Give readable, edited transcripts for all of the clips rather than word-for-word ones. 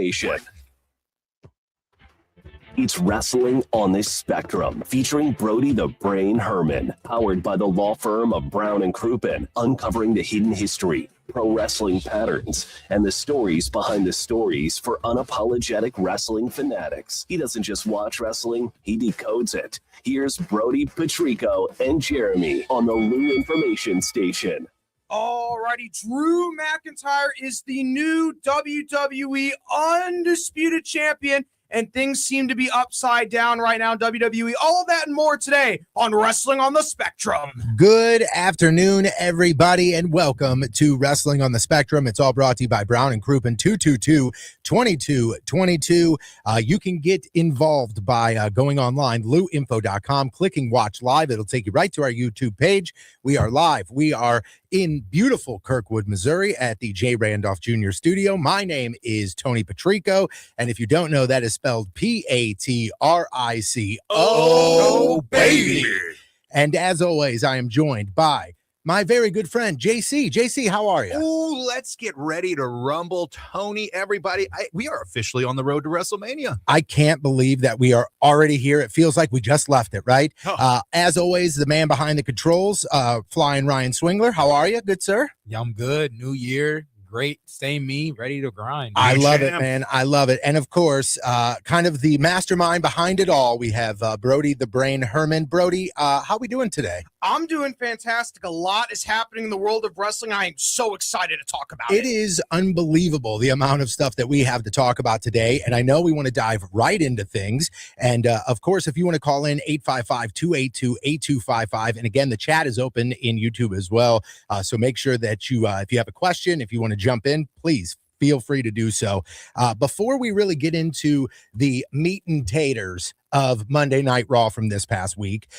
information. It's Wrestling on the Spectrum, featuring Brody the Brain Herman, powered by the law firm of Brown and Crouppen, uncovering the hidden history, pro wrestling patterns, and the stories behind the stories for unapologetic wrestling fanatics. He doesn't just watch wrestling, he decodes it. Here's Brody, Patrico, and Jeremy on the Lou Information Station. Alrighty, Drew McIntyre is the new WWE Undisputed Champion, and things seem to be upside down right now in WWE. All of that and more today on Wrestling on the Spectrum. Good afternoon, everybody, and welcome to Wrestling on the Spectrum. It's all brought to you by Brown and Crouppen, 222-2222. You can get involved by going online, louinfo.com, clicking Watch Live. It'll take you right to our YouTube page. We are live. We are in beautiful Kirkwood, Missouri at the J. Randolph Jr. Studio. My name is Tony Patrico, and if you don't know, that is spelled Patrico. Oh, baby. And as always, I am joined by my very good friend, JC. JC, how are you? Ooh, let's get ready to rumble. Tony, everybody, we are officially on the road to WrestleMania. I can't believe that we are already here. It feels like we just left it, right? Oh. As always, the man behind the controls, Flying Ryan Swingler. How are you? Good, sir? Yeah, I'm good. New year. Great. Stay me, ready to grind. I love it, man. I love it. And of course, kind of the mastermind behind it all, we have Brody the Brain Herman. Brody, how we doing today? I'm doing fantastic. A lot is happening in the world of wrestling. I am so excited to talk about it. It is unbelievable the amount of stuff that we have to talk about today. And I know we want to dive right into things. And of course, if you want to call in, 855-282-8255. And again, the chat is open in YouTube as well. So make sure that you, if you have a question, if you want to jump in, please feel free to do so. Before we really get into the meat and taters of Monday Night Raw from this past week,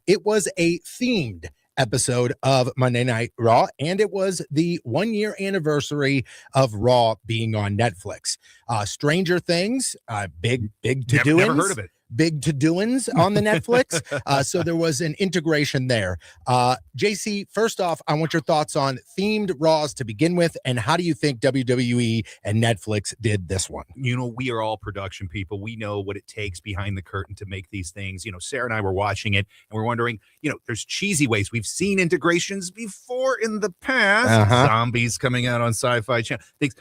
it was a themed episode of Monday Night Raw, and it was the 1-year anniversary of Raw being on Netflix. Stranger Things, big to-doings. Never heard of it. Big to-doings on the Netflix. So there was an integration there. JC, first off, I want your thoughts on themed Raws to begin with, and how do you think WWE and Netflix did this one? You know, we are all production people. We know what it takes behind the curtain to make these things. You know, Sarah and I were watching it, and we're wondering, you know, there's cheesy ways. We've seen integrations before in the past. Zombies coming out on Sci-Fi Channel. Things.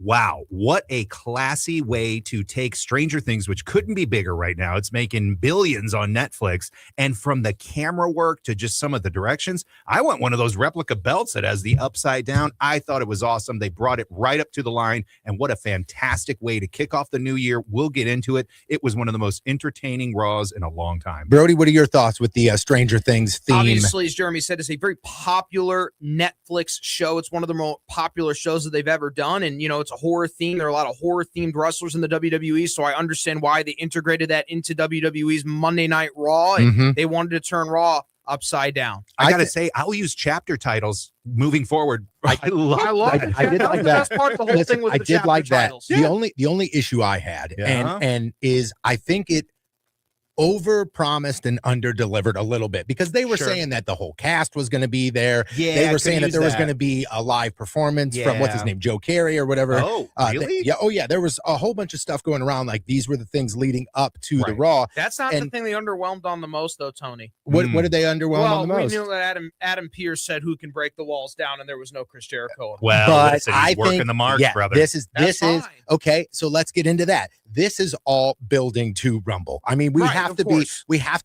Wow, what a classy way to take Stranger Things, which couldn't be bigger right now. It's making billions on Netflix. And from the camera work to just some of the directions, I want one of those replica belts that has the upside down. I thought it was awesome. They brought it right up to the line. And what a fantastic way to kick off the new year. We'll get into it. It was one of the most entertaining Raws in a long time. Brody, what are your thoughts with the Stranger Things theme? Obviously, as Jeremy said, it's a very popular Netflix show. It's one of the more popular shows that they've ever done. And, you know, it's a horror theme. There are a lot of horror themed wrestlers in the WWE, so I understand why they integrated that into WWE's Monday Night Raw, and they wanted to turn Raw upside down. I gotta say, I'll use chapter titles moving forward. I love it. I did like the that. best part of the whole thing was I the did chapter like that. titles. The only issue I had, and is I think it over-promised and under-delivered a little bit, because they were saying that the whole cast was going to be there. Yeah, they were saying that there was going to be a live performance from what's his name, Joe Carey or whatever. Oh, really? There was a whole bunch of stuff going around. Like, these were the things leading up to the Raw. That's not the thing they underwhelmed on the most, though, Tony. What did they underwhelm on the most? We knew that Adam Pearce said who can break the walls down, and there was no Chris Jericho. Well, but listen, he's working the marks, brother. This is okay. So let's get into that. This is all building to Rumble. I mean, we have to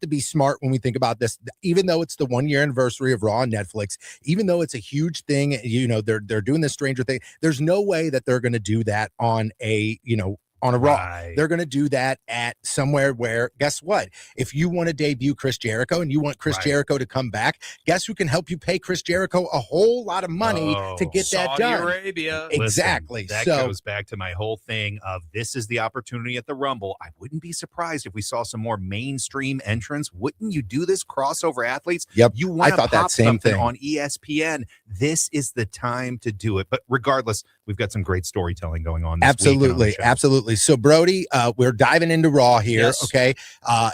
be smart when we think about this. Even though it's the 1-year anniversary of Raw on Netflix, even though it's a huge thing, you know, they're doing this Stranger Thing. There's no way that they're going to do that on a Raw. Right. They're going to do that at somewhere where, guess what? If you want to debut Chris Jericho and you want Chris Jericho to come back, guess who can help you pay Chris Jericho a whole lot of money to get that done? Saudi Arabia. Exactly. Listen, that goes back to my whole thing of this is the opportunity at the Rumble. I wouldn't be surprised if we saw some more mainstream entrants. Wouldn't you do this? Crossover athletes? Yep. You want to thought that pop same something thing on ESPN. This is the time to do it. But regardless, we've got some great storytelling going on this week on the show. Absolutely. So, Brody, we're diving into Raw here. Yes. Okay.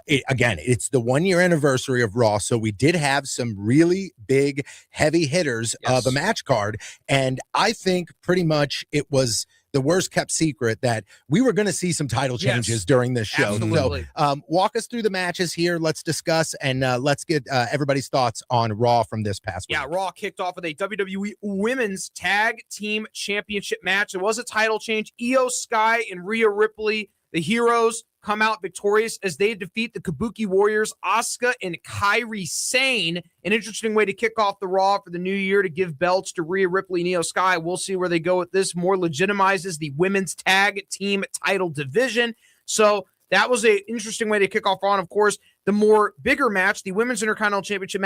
It's the 1-year anniversary of Raw. So we did have some really big, heavy hitters of a match card. And I think pretty much it was the worst kept secret that we were going to see some title changes during this show. Absolutely. So walk us through the matches here. Let's discuss and let's get everybody's thoughts on Raw from this past week. Yeah, Raw kicked off with a WWE Women's Tag Team Championship match. It was a title change. Io Sky and Rhea Ripley, the heroes, come out victorious as they defeat the Kabuki Warriors, Asuka and Kairi Sane. An interesting way to kick off the Raw for the new year, to give belts to Rhea Ripley and Io Sky. We'll see where they go with this. More legitimizes the women's tag team title division. So that was an interesting way to kick off Raw. And of course, the more bigger match, the Women's Intercontinental Championship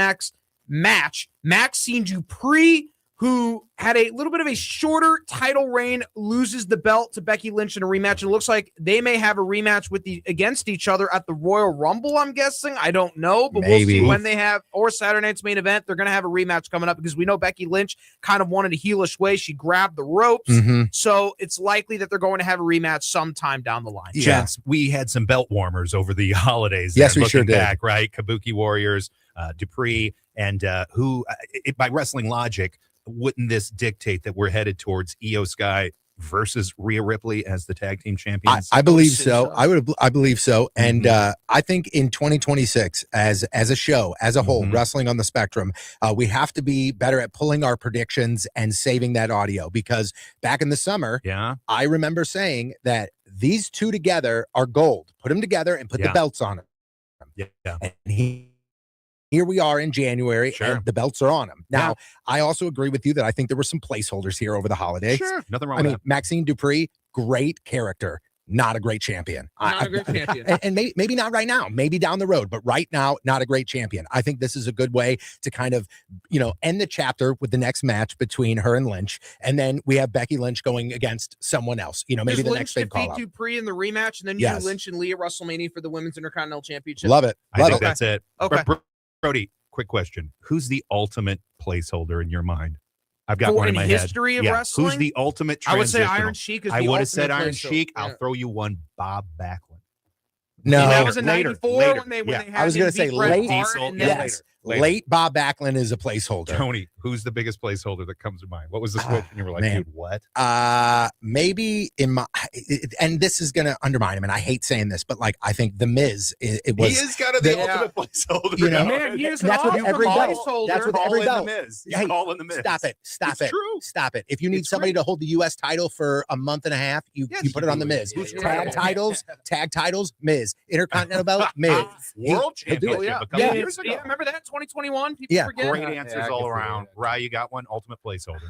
match, Maxine Dupree, who had a little bit of a shorter title reign, loses the belt to Becky Lynch in a rematch. And it looks like they may have a rematch against each other at the Royal Rumble, I'm guessing. I don't know, but we'll see when they have, or Saturday night's main event. They're going to have a rematch coming up because we know Becky Lynch kind of wanted a heelish way. She grabbed the ropes. So it's likely that they're going to have a rematch sometime down the line. Gents, we had some belt warmers over the holidays. Yes, we sure did. Back, right? Kabuki Warriors, Dupree, and by wrestling logic, wouldn't this dictate that we're headed towards Io Sky versus Rhea Ripley as the tag team champions? I believe so. I believe so. And I think in 2026, as a show, as a whole, Wrestling on the Spectrum, we have to be better at pulling our predictions and saving that audio, because back in the summer, I remember saying that these two together are gold. Put them together and put the belts on them. And here we are in January, and the belts are on them. Now, I also agree with you that I think there were some placeholders here over the holidays. Nothing wrong with that. Maxine Dupree, great character, not a great champion. Not a great champion. And maybe not right now, maybe down the road, but right now, not a great champion. I think this is a good way to kind of, end the chapter with the next match between her and Lynch. And then we have Becky Lynch going against someone else, maybe the next big call up. Dupree in the rematch, and then you do Lynch and Lee at WrestleMania for the Women's Intercontinental Championship. Love it. I think that's it. Okay. Brody, quick question. Who's the ultimate placeholder in your mind? I've got one in my head. History of wrestling? Who's the ultimate transitional? I would say Iron Sheik. I would have said Iron Sheik. I'll throw you one, Bob Backlund. No, that was in '94 when they had. I was going to say late Diesel. Late Bob Backlund is a placeholder. Tony, who's the biggest placeholder that comes to mind? What was the switch? And you were like, dude, what? Maybe in my, and this is going to undermine him, and I hate saying this, but I think The Miz, it was. He is kind of the ultimate placeholder. Man, he is that's what every placeholder. That's what every belt. He's calling the Miz. Stop it. It's true. Stop it. If you need somebody to hold the U.S. title for a month and a half, you put it on the Miz. Tag titles, Miz. Intercontinental belt, Miz. World Championship a couple years ago. Remember that 2021? Great answers all around. Rye, you got one? Ultimate placeholder.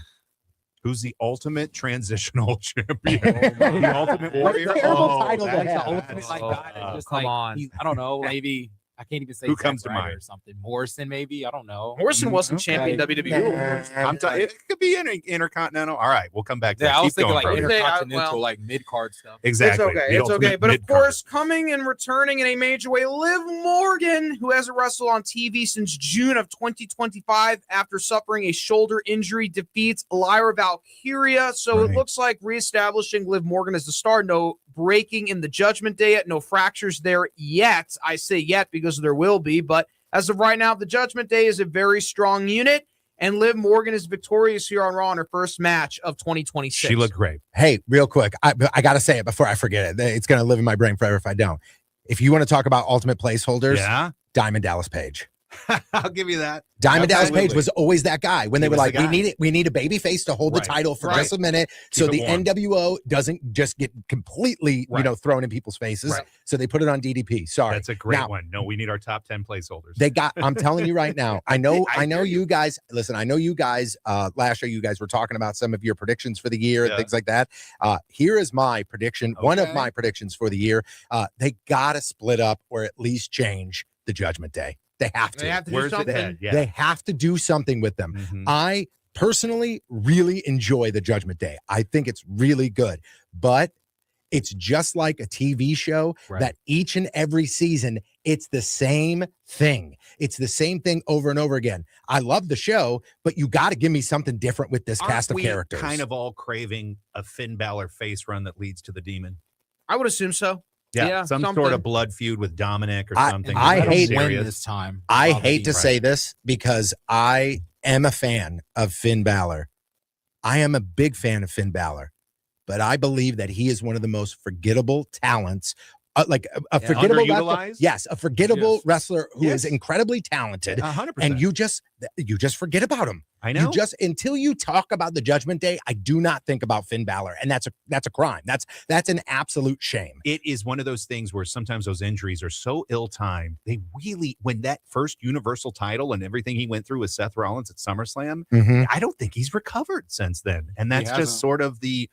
Who's the ultimate transitional champion? The ultimate warrior. Title the ultimate come on. I don't know. Maybe I can't even say who comes to mind or something. Morrison, maybe. I don't know. Morrison wasn't champion WWE. I'm telling you, it could be intercontinental. All right, we'll come back to that. I was thinking going, intercontinental, mid card stuff. Exactly. It's okay. But of course, coming and returning in a major way, Liv Morgan, who hasn't wrestled on TV since June of 2025 after suffering a shoulder injury, defeats Lyra Valkyria. So it looks like reestablishing Liv Morgan as the star. No breaking in the Judgment Day yet. No fractures there yet. I say yet because there will be. But as of right now, the Judgment Day is a very strong unit. And Liv Morgan is victorious here on Raw in her first match of 2026. She looked great. Hey, real quick, I got to say it before I forget it. It's going to live in my brain forever if I don't. If you want to talk about ultimate placeholders, Diamond Dallas Page. I'll give you that. Diamond Dallas Page was always that guy when they were like, we need a baby face to hold the title for just a minute, so the NWO doesn't just get completely thrown in people's faces. So they put it on DDP. Sorry, that's a great one. No, we need our top 10 placeholders. I'm telling you right now. I know you guys. Listen, I know you guys. Last year, you guys were talking about some of your predictions for the year and things like that. Here is my prediction. One of my predictions for the year. They gotta split up or at least change the Judgment Day. They have to. They have to do something. They have to do something with them. I personally really enjoy the Judgment Day. I think it's really good, but it's just like a TV show that each and every season, it's the same thing. It's the same thing over and over again. I love the show, but you got to give me something different with this cast of characters. Kind of all craving a Finn Balor face run that leads to the Demon. I would assume so. Yeah, some sort of blood feud with Dominic or something. I hate this time. I hate to say this because I am a fan of Finn Balor. I am a big fan of Finn Balor. but I believe that he is one of the most forgettable talents. Like a forgettable wrestler. Yes, a forgettable wrestler who is incredibly talented. 100%. And you just forget about him. I know. Until you talk about the Judgment Day, I do not think about Finn Balor, and that's a crime. That's an absolute shame. It is one of those things where sometimes those injuries are so ill-timed. They really, when that first Universal title and everything he went through with Seth Rollins at SummerSlam, I don't think he's recovered since then. And that's just sort of the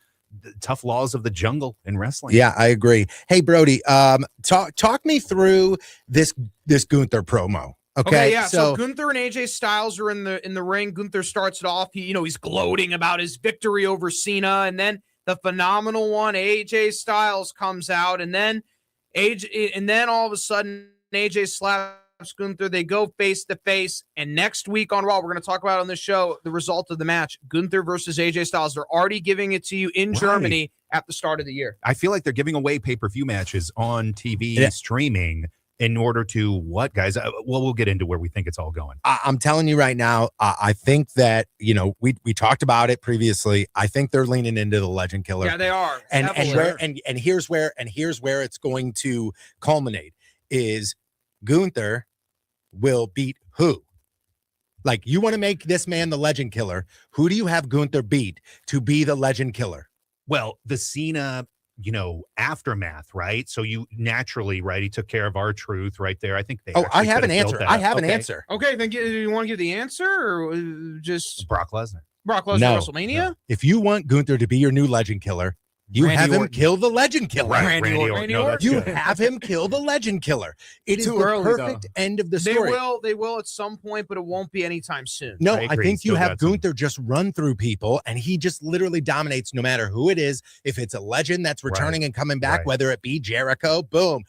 tough laws of the jungle in wrestling. Yeah, I agree. Hey, Brody, talk me through this Gunther promo. Okay, yeah. So Gunther and AJ Styles are in the ring. Gunther starts it off. He's gloating about his victory over Cena, and then the phenomenal one, AJ Styles, comes out, and then all of a sudden AJ slaps Gunther. They go face to face, and next week on Raw, we're going to talk about on this show the result of the match: Gunther versus AJ Styles. They're already giving it to you in Germany at the start of the year. I feel like they're giving away pay-per-view matches on TV streaming in order to what, guys? We'll get into where we think it's all going. I'm telling you right now, I think that we talked about it previously. I think they're leaning into the Legend Killer. Yeah, they are. And here's where it's going to culminate is Gunther will beat who? Like, you want to make this man the Legend Killer. Who do you have Gunther beat to be the Legend Killer? Well, the Cena, aftermath, right? So you naturally, right? He took care of R-Truth right there. I think they. I have an answer. I have an answer. Okay, then do you want to give the answer or just Brock Lesnar? Brock Lesnar WrestleMania? No. If you want Gunther to be your new Legend Killer, you have him kill the Legend Killer. Right, Randy Orton. You have him kill the Legend Killer. It is the perfect end of the story. They will at some point, but it won't be anytime soon. No, I think you have Gunther just run through people, and he just literally dominates no matter who it is. If it's a legend that's returning and coming back, whether it be Jericho, boom.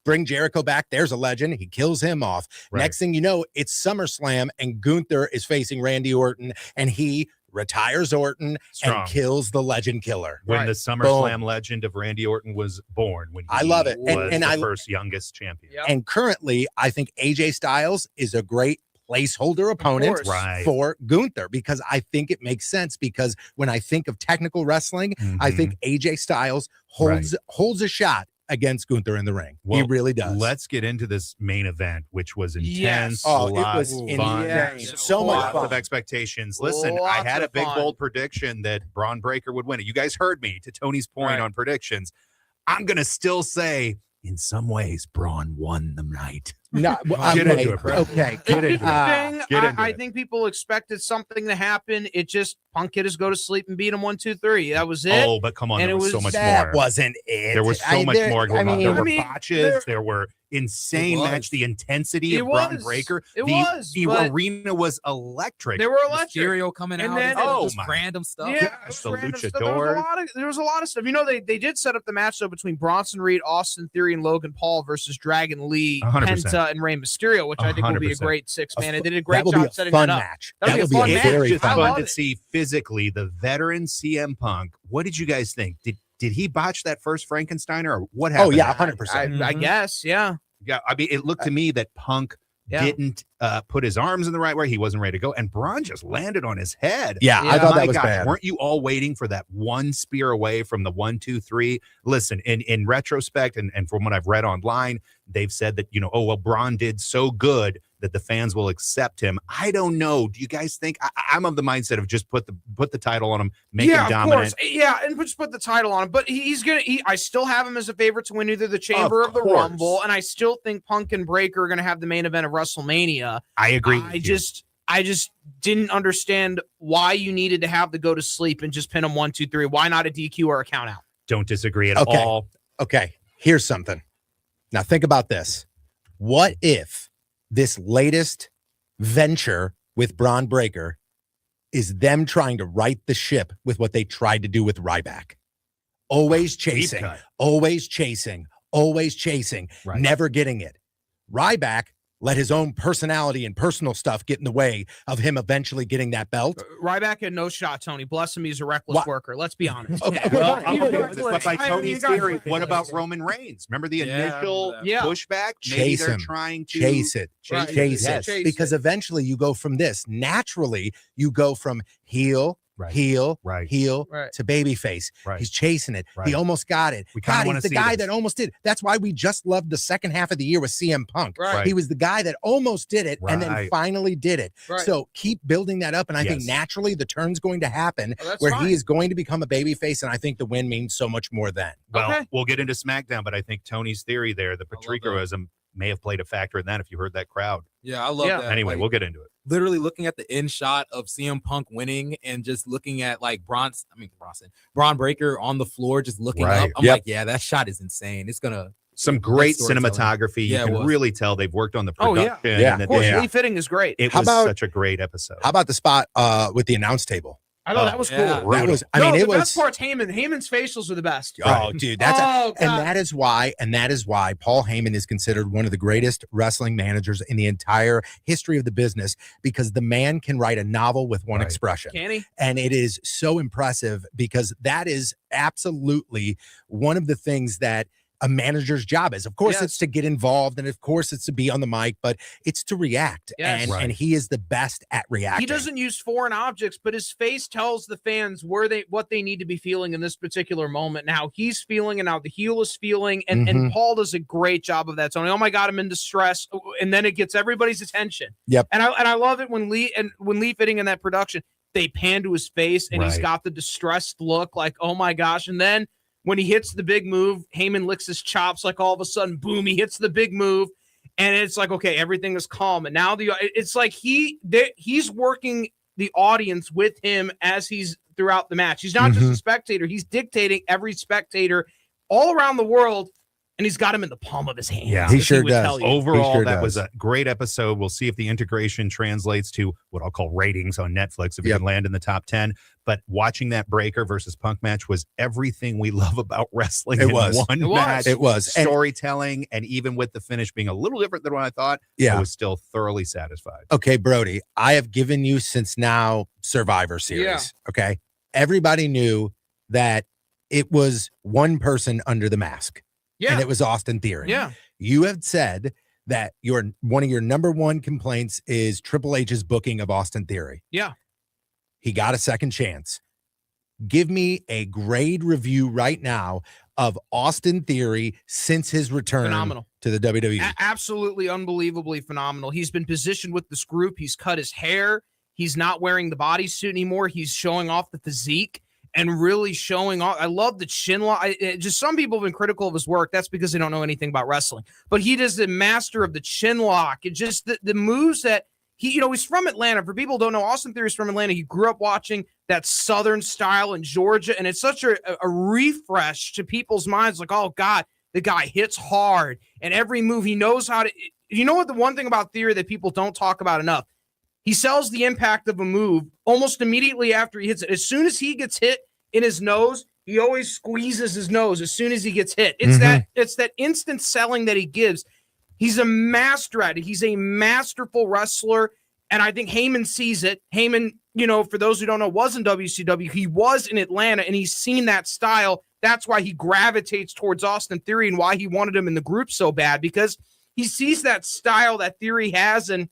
Bring Jericho back. There's a legend. He kills him off. Next thing you know, it's SummerSlam, and Gunther is facing Randy Orton, and he retires Orton and kills the Legend Killer. When the SummerSlam legend of Randy Orton was born. When I love it. And the first youngest champion. Yep. And currently, I think AJ Styles is a great placeholder opponent for Gunther, because I think it makes sense, because when I think of technical wrestling, I think AJ Styles holds a shot against Gunther in the ring. He really does. Let's get into this main event, which was intense. Yes. Oh, it was fun. So much fun. Of expectations. Listen, I had a big bold prediction that Braun Breaker would win it. You guys heard me, to Tony's point on predictions. I'm going to still say, in some ways, Braun won the night. No, get into it, bro. Okay. Get into it. I think people expected something to happen. It just, Punk hit us go to sleep and beat him 1, 2, 3. That was it. Oh, but come on, there was so much more. That wasn't it. There was so much more going on. There were botches. There were insane match. The intensity of Braun Breaker. The arena was electric. They were electric. Mysterio coming and out. Then, random stuff. Yeah, the luchador. There was a lot of stuff. They did set up the match though between Bronson Reed, Austin Theory, and Logan Paul versus Dragon Lee, 100%. Penta, and Rey Mysterio, which I think will be a great 6-man. They did a great job setting that up. That will be a very fun match. To see physically the veteran CM Punk. What did you guys think? Did he botch that first Frankensteiner, or what happened? Oh yeah, 100%. I guess, yeah. Yeah, I mean, it looked to me that Punk didn't put his arms in the right way. He wasn't ready to go, and Braun just landed on his head. Yeah, I thought that was bad. Weren't you all waiting for that one spear away from the 1, 2, 3? Listen, in retrospect, and from what I've read online, they've said that, Braun did so good that the fans will accept him. I don't know. Do you guys think? I'm of the mindset of just put the title on him, make him dominant. Yeah, and just put the title on him. But I still have him as a favorite to win either the Chamber or the Rumble, and I still think Punk and Breaker are going to have the main event of WrestleMania. I agree. I just didn't understand why you needed to have the go to sleep and just pin him 1, 2, 3. Why not a DQ or a count out? Don't disagree at all. Okay, here's something. Now think about this. What if this latest venture with Braun Breaker is them trying to right the ship with what they tried to do with Ryback? Always chasing, never getting it. Ryback let his own personality and personal stuff get in the way of him eventually getting that belt. Ryback had no shot, Tony. Bless him, he's a reckless worker. Let's be honest. But by Tony's theory, what about Roman Reigns? Remember the initial pushback? Maybe they're trying to chase it. Because eventually you go from this. Naturally, you go from heel heel, Right. heel Right. to babyface. Right. He's chasing it. Right. He almost got it. We kinda God, wanna he's the see guy this. that almost did. That's why we just loved the second half of the year with CM Punk. Right. He was the guy that almost did it and then Right. finally did it. Right. So keep building that up. And I think Yes. naturally the turn's going to happen Oh, that's where fine. he is going to become a babyface. And I think the win means so much more then. Well, Okay. we'll get into SmackDown, but I think Tony's theory there, the Patricoism, may have played a factor in that if you heard that crowd. Yeah, I love Yeah. that. Anyway, Like, we'll get into it. literally looking at the end shot of CM Punk winning and just looking at like Braun Breaker on the floor, just looking Right. up. I'm Yep. like, yeah, that shot is insane. It's gonna Some great storytelling. cinematography. Yeah, You it can was. really tell they've worked on the Oh, yeah. production. Yeah. And that Of course, Yeah. Lee Fitting is great. it How was about- such a great episode. How about the spot with the announce table? I know Oh, that was yeah. cool. That was, No, it the was. best part's Heyman. Heyman's facials are the best. Oh, dude, that's God. and that is why Paul Heyman is considered one of the greatest wrestling managers in the entire history of the business, because the man can write a novel with one Right. expression. Can he? And it is so impressive because that is absolutely one of the things that a manager's job is. Of course, Yes. it's to get involved, and of course, it's to be on the mic, but it's to react. Yes. And Right. and he is the best at reacting. He doesn't use foreign objects, but his face tells the fans what they need to be feeling in this particular moment, and how he's feeling, and how the heel is feeling. And Paul does a great job of that, Tony. Oh my God, I'm in distress, and then it gets everybody's attention. Yep. And I love it when Lee Fitting in that production, they pan to his face and he's Right. got the distressed look, like, oh my gosh. And then when he hits the big move, Heyman licks his chops, like all of a sudden, boom, he hits the big move. And it's like, okay, everything is calm. And now it's like he's working the audience with him as he's throughout the match. He's not just a spectator. He's dictating every spectator all around the world, and he's got him in the palm of his hand. Yeah. He as sure would does. tell you. Overall, sure that was does. a great episode. We'll see if the integration translates to what I'll call ratings on Netflix, if it Yep. can land in the top 10. But watching that Breaker versus Punk match was everything we love about wrestling It in was. one It was. match. It was. And- Storytelling, and even with the finish being a little different than what I thought, Yeah. I was still thoroughly satisfied. Okay, Brody, I have given you since now Survivor Series. Yeah. Okay. Everybody knew that it was one person under the mask, Yeah. and it was Austin Theory. Yeah. You have said that one of your number one complaints is Triple H's booking of Austin Theory. Yeah. He got a second chance. Give me a grade review right now of Austin Theory since his return Phenomenal. to the WWE. Absolutely unbelievably phenomenal. He's been positioned with this group. He's cut his hair. He's not wearing the bodysuit anymore. He's showing off the physique and really showing off. I love the chin lock. Just some people have been critical of his work. That's because they don't know anything about wrestling. But he does the master of the chin lock. It just the moves that he's from Atlanta. For people who don't know, Austin Theory's from Atlanta. He grew up watching that Southern style in Georgia, and it's such a refresh to people's minds. Like, oh God, the guy hits hard, and every move he knows how to. You know what? The one thing about Theory that people don't talk about enough, he sells the impact of a move almost immediately after he hits it. As soon as he gets hit in his nose, he always squeezes his nose as soon as he gets hit. It's that instant selling that he gives. He's a master at it. He's a masterful wrestler, and I think Heyman sees it. Heyman, for those who don't know, was in WCW. He was in Atlanta, and he's seen that style. That's why he gravitates towards Austin Theory and why he wanted him in the group so bad, because he sees that style that Theory has. And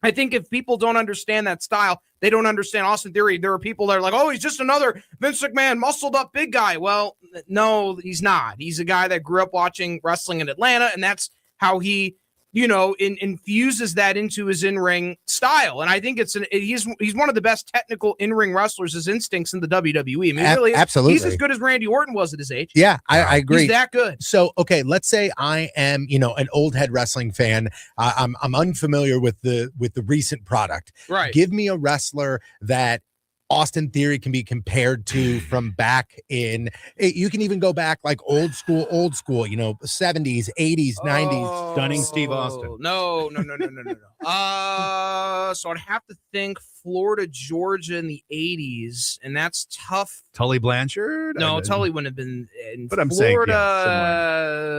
I think if people don't understand that style, they don't understand Austin Theory. There are people that are like, oh, he's just another Vince McMahon muscled up big guy. Well, no, he's not. He's a guy that grew up watching wrestling in Atlanta, and that's how he, infuses that into his in-ring style. And I think he's one of the best technical in-ring wrestlers. His instincts in the WWE. I mean, really, absolutely. He's as good as Randy Orton was at his age. Yeah, I agree. He's that good. So, okay, let's say I am, an old head wrestling fan. I'm unfamiliar with the recent product. Right. Give me a wrestler that Austin Theory can be compared to from back in. You can even go back like old school, 70s, 80s, 90s. Stunning Steve Austin. No. So I'd have to think Florida, Georgia in the 80s, and that's tough. Tully Blanchard? No, Tully wouldn't have been in But I'm saying, Florida.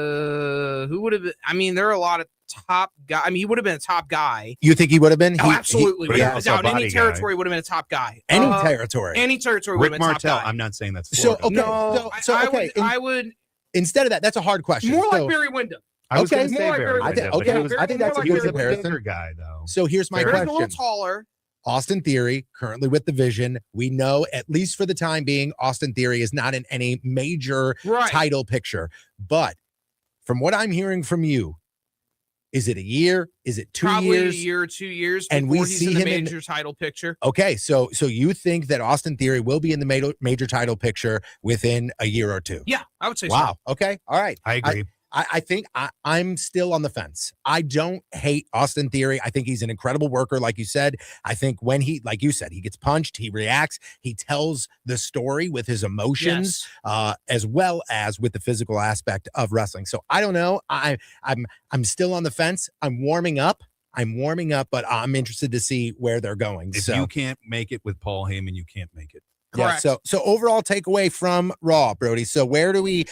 Who would have been? I mean, there are a lot of top guys. I mean, he would have been a top guy. You think he would have been? Oh, absolutely. but he Without was a doubt. a Any body territory would have been a top guy. Any territory. Any territory would Rick have been a top Martel. guy. I'm not saying that's So, Florida. okay. No, So, okay, I would Instead of that, that's a hard question. more So- like Barry Windham. I was Okay. going to say More Barry Barry I think- Windham, but okay, he was, I think that's a more good like he was a comparison. bigger guy, though. So here's my Barry's a question. little taller. Austin Theory, currently with the Vision. We know, at least for the time being, Austin Theory is not in any major title picture. But from what I'm hearing from you, is it a year? Is it 2 years? Probably a year or 2 years and before we he's see in the him major title picture. Okay, so you think that Austin Theory will be in the major title picture within a year or two? Yeah, I would say so. Wow. Okay. All right. I agree. I think I'm still on the fence. I don't hate Austin Theory. I think he's an incredible worker, like you said. I think when he, like you said, he gets punched, he reacts, he tells the story with his emotions, as well as with the physical aspect of wrestling. So I don't know. I'm still on the fence. I'm warming up, but I'm interested to see where they're going. If you can't make it with Paul Heyman, you can't make it. Correct. Yeah, so overall takeaway from Raw, Brody. So where do we,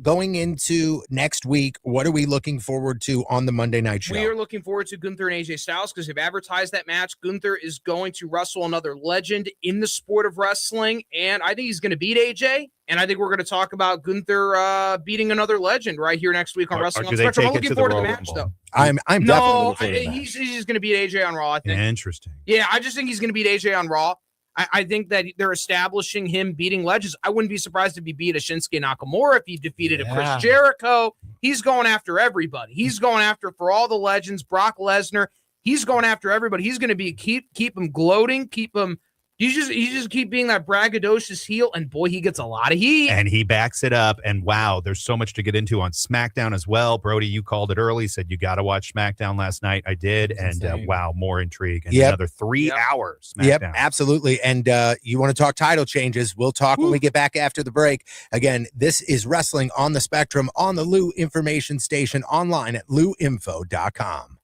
going into next week, what are we looking forward to on the Monday night show? We are looking forward to Gunther and AJ Styles because they've advertised that match. Gunther is going to wrestle another legend in the sport of wrestling, and I think he's going to beat AJ. And I think we're going to talk about Gunther beating another legend right here next week on Wrestling on Spectrum. I'm looking forward to the match, though. I'm definitely looking forward to the match. He's going to beat AJ on Raw, I think. Interesting. Yeah, I just think he's going to beat AJ on Raw. I think that they're establishing him beating legends. I wouldn't be surprised if he beat a Shinsuke Nakamura, if he defeated a Chris Jericho. He's going after everybody. He's going after for all the legends, Brock Lesnar. He's going after everybody. He's going to be keep him gloating, keep him. You just keep being that braggadocious heel, and boy, he gets a lot of heat. And he backs it up. And wow, there's so much to get into on SmackDown as well. Brody, you called it early, said you got to watch SmackDown last night. I did, and wow, more intrigue. And another 3 hours. SmackDown. Yep, absolutely. And you want to talk title changes? We'll talk when we get back after the break. Again, this is Wrestling on the Spectrum on the Lou Information Station, online at louinfo.com.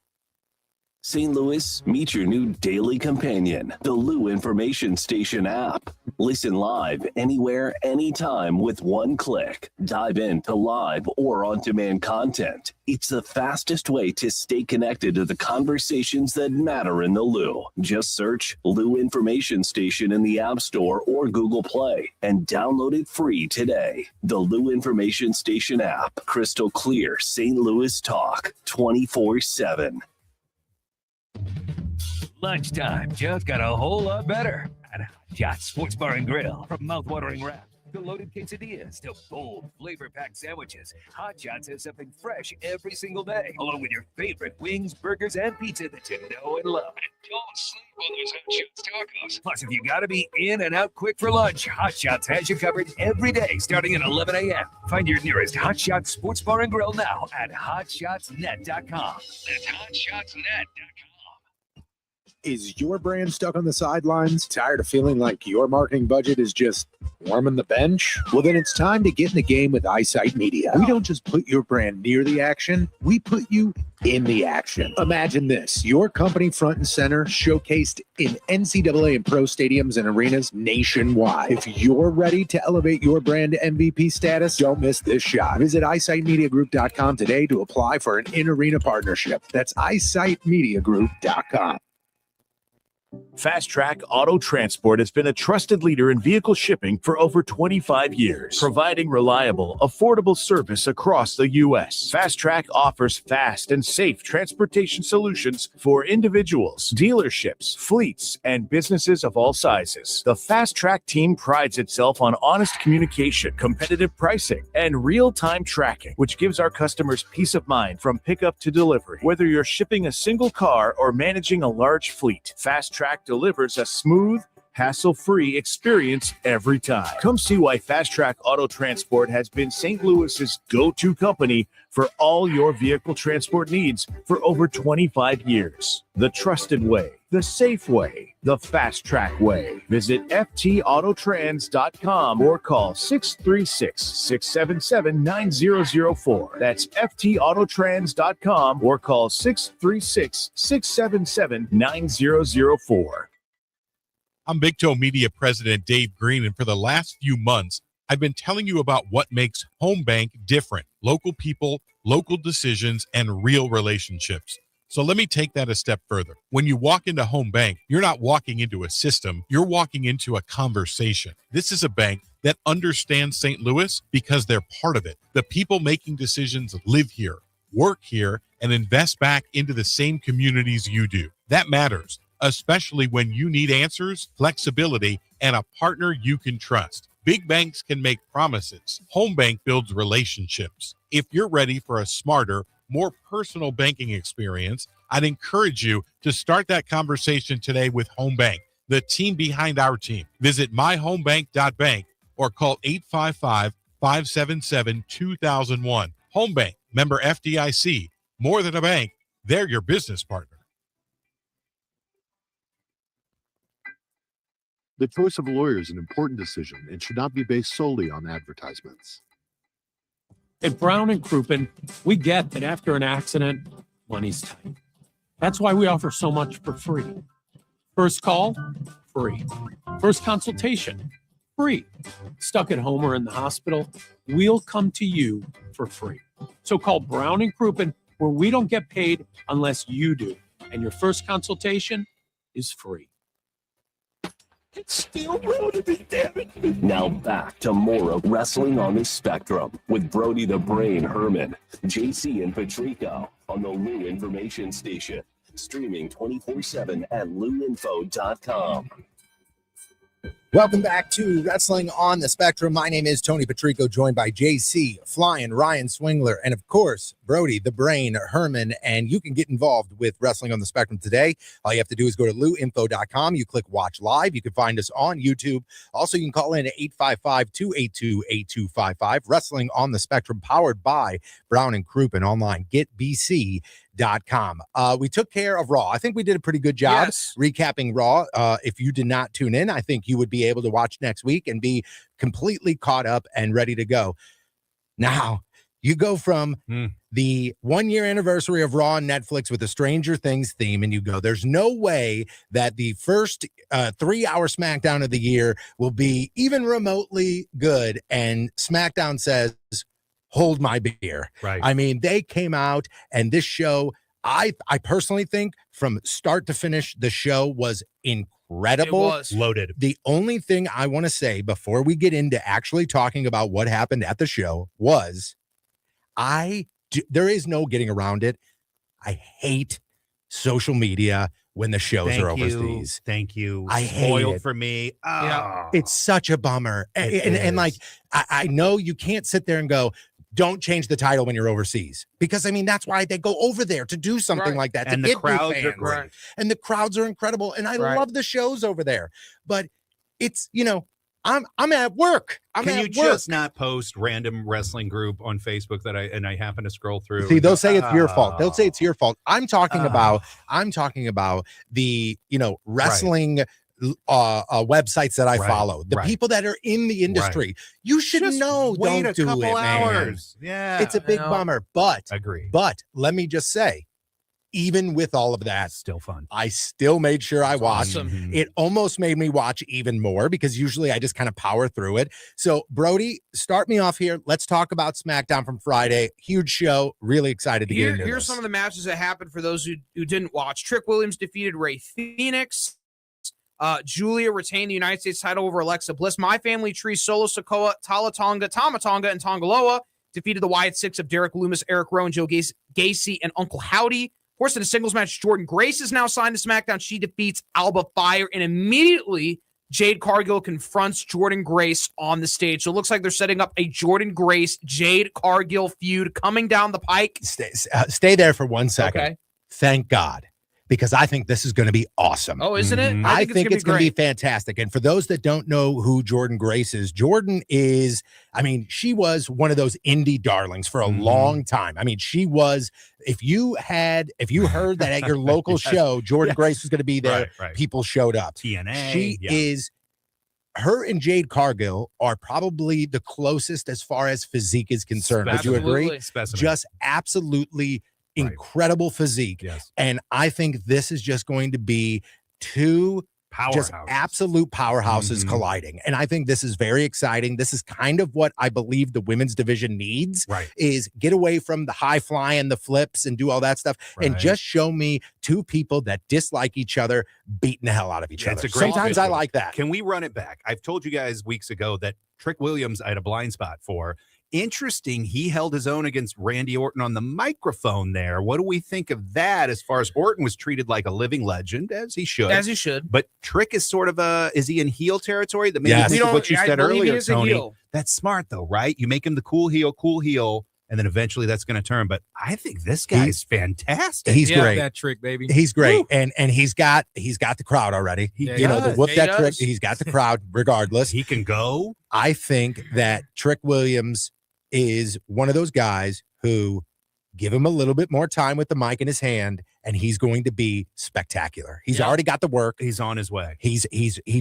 St. Louis, meet your new daily companion, the Lou Information Station app. Listen live anywhere, anytime with one click. Dive into live or on-demand content. It's the fastest way to stay connected to the conversations that matter in the Lou. Just search Lou Information Station in the App Store or Google Play and download it free today. The Lou Information Station app. Crystal clear St. Louis talk 24/7. Lunchtime just got a whole lot better at Hot Shots Sports Bar and Grill. From mouth-watering wraps to loaded quesadillas to bold, flavor-packed sandwiches, Hot Shots has something fresh every single day, along with your favorite wings, burgers, and pizza that you know and love. And don't sleep on those Hot Shots tacos. Plus, if you gotta be in and out quick for lunch, Hot Shots has you covered every day starting at 11 a.m. Find your nearest Hot Shots Sports Bar and Grill now at hotshotsnet.com. That's hotshotsnet.com. Is your brand stuck on the sidelines? Tired of feeling like your marketing budget is just warming the bench? Well, then it's time to get in the game with Eyesight Media. We don't just put your brand near the action, we put you in the action. Imagine this, your company front and center, showcased in NCAA and pro stadiums and arenas nationwide. If you're ready to elevate your brand to MVP status, don't miss this shot. Visit eyesightmediagroup.com today to apply for an in-arena partnership. That's eyesightmediagroup.com. Fast Track Auto Transport has been a trusted leader in vehicle shipping for over 25 years, providing reliable, affordable service across the U.S. Fast Track offers fast and safe transportation solutions for individuals, dealerships, fleets, and businesses of all sizes. The Fast Track team prides itself on honest communication, competitive pricing, and real-time tracking, which gives our customers peace of mind from pickup to delivery. Whether you're shipping a single car or managing a large fleet, Fast Track delivers a smooth, hassle-free experience every time. Come see why Fast Track Auto Transport has been St. Louis's go-to company for all your vehicle transport needs for over 25 years. The trusted way, the safe way, the Fast Track way. Visit ftautotrans.com or call 636-677-9004. That's ftautotrans.com or call 636-677-9004. I'm Big Toe Media President Dave Green, and for the last few months, I've been telling you about what makes Home Bank different. Local people, local decisions, and real relationships. So let me take that a step further. When you walk into Home Bank, you're not walking into a system, you're walking into a conversation. This is a bank that understands St. Louis because they're part of it. The people making decisions live here, work here, and invest back into the same communities you do. That matters. especially when you need answers, flexibility, and a partner you can trust. Big banks can make promises. Home Bank builds relationships. If you're ready for a smarter, more personal banking experience, I'd encourage you to start that conversation today with Home Bank, the team behind our team. Visit myhomebank.bank or call 855-577-2001. Home Bank, member FDIC. More than a bank, they're your business partner. The choice of a lawyer is an important decision and should not be based solely on advertisements. At Brown and Crouppen, we get that after an accident, money's tight. That's why we offer so much for free. First call, free. First consultation, free. Stuck at home or in the hospital, we'll come to you for free. So call Brown and Crouppen, where we don't get paid unless you do. And your first consultation is free. It's still Brody, damn it. Now back to more of Wrestling on the Spectrum with Brody the Brain Herman, JC and Patrico on the Lou Information Station. Streaming 24/7 at louinfo.com. Welcome back to Wrestling on the Spectrum. My name is Tony Patrico, joined by JC, Flying, Ryan Swingler, and of course, Brody, the Brain, Herman. And you can get involved with Wrestling on the Spectrum today. All you have to do is go to louinfo.com. You click Watch Live. You can find us on YouTube. Also, you can call in at 855-282-8255. Wrestling on the Spectrum, powered by Brown and Crouppen online. GetBC.com. We took care of Raw. I think we did a pretty good job recapping Raw. If you did not tune in, I think you would be able to watch next week and be completely caught up and ready to go. Now, you go from the 1-year anniversary of Raw on Netflix with the Stranger Things theme, and you go, there's no way that the first 3-hour SmackDown of the year will be even remotely good. And SmackDown says, hold my beer. Right. I mean, they came out, and this show, I personally think from start to finish, the show was incredible. It was loaded. The only thing I want to say before we get into actually talking about what happened at the show was there is no getting around it. I hate social media when the shows are overseas. Thank you. I hate Spoiled it. for me. Oh. Yeah. It's such a bummer. And like, I know you can't sit there and go, don't change the title when you're overseas, because I mean, that's why they go over there to do something like that. And to the get crowds new are fans. great. And the crowds are incredible. And I love the shows over there, but it's, I'm at work. Can you just not post random wrestling group on Facebook that I happen to scroll through? See, they'll say it's your fault. They'll say it's your fault. I'm talking about the, wrestling websites that I follow, the people that are in the industry. You should know. Wait don't a do couple it, hours. Man. Yeah, it's a big bummer. But agree. But let me just say, even with all of that, still fun. I still made sure I watched. Awesome. It almost made me watch even more, because usually I just kind of power through it. So, Brody, start me off here. Let's talk about SmackDown from Friday. Huge show. Really excited to get into Here's this. some of the matches that happened for those who didn't watch. Trick Williams defeated Ray Phoenix. Julia retained the United States title over Alexa Bliss. My Family Tree, Solo Sikoa, Tama Tonga, and Tongaloa defeated the Wyatt Six of Derek Loomis, Eric Rowan, Joe Gacy, and Uncle Howdy. Of course, in a singles match, Jordan Grace is now signed to SmackDown. She defeats Alba Fire, and immediately Jade Cargill confronts Jordan Grace on the stage. So it looks like they're setting up a Jordan Grace, Jade Cargill feud coming down the pike. Stay there for 1 second. Okay. Thank God, because I think this is going to be awesome. Oh, isn't it? I think it's going to be fantastic. And for those that don't know who Jordan Grace is, Jordan is, I mean, she was one of those indie darlings for a long time. I mean, she was, if you heard that at your local show, Jordan Grace was going to be there, people showed up. TNA. She is, her and Jade Cargill are probably the closest as far as physique is concerned. Would you agree? Just absolutely incredible physique. Yes. And I think this is just going to be two just absolute powerhouses colliding. And I think this is very exciting. This is kind of what I believe the women's division needs, is get away from the high fly and the flips and do all that stuff and just show me two people that dislike each other beating the hell out of each other. Sometimes I like that. Can we run it back? I've told you guys weeks ago that Trick Williams I had a blind spot for. interesting. He held his own against Randy Orton on the microphone there. What do we think of that as far as Orton was treated like a living legend, as he should? As he should. But Trick is sort of is he in heel territory? That made Yes. me think of what you I said believe he earlier, is a Tony. heel. That's smart, though, right? You make him the cool heel, and then eventually that's going to turn. But I think this guy's fantastic. He's great. That Trick, baby. He's great. Woo. And he's got the crowd already. Yeah, You know, the does. whoop Yeah, he that Trick, does. he's got the crowd regardless. He can go. I think that Trick Williams is one of those guys who give him a little bit more time with the mic in his hand, and he's going to be spectacular. He's already got the work. He's on his way. He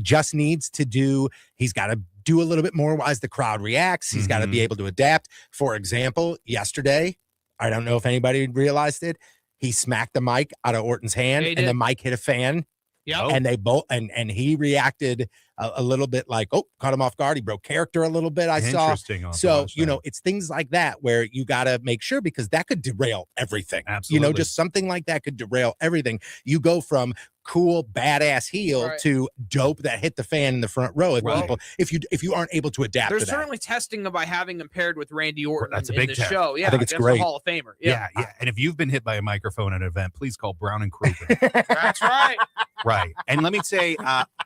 just needs to he's got to do a little bit more as the crowd reacts. He's got to be able to adapt. For example, yesterday, I don't know if anybody realized it, he smacked the mic out of Orton's hand, Yeah, he and the did. mic hit a fan. Yep. And they both and he reacted a little bit like, oh, caught him off guard. He broke character a little bit. I saw. Interesting. I'll So, watch you that. know, it's things like that where you got to make sure, because that could derail everything. Absolutely. You know, just something like that could derail everything. You go from cool, badass heel Right. to dope that hit the fan in the front row. If Right. people, if you aren't able to adapt They're to that. certainly testing him by having him paired with Randy Orton That's a in big the test. show. Yeah, I think it's against great. the Hall of Famer. Yeah. And if you've been hit by a microphone at an event, please call Brown and Kruger. That's right. Right. And let me say,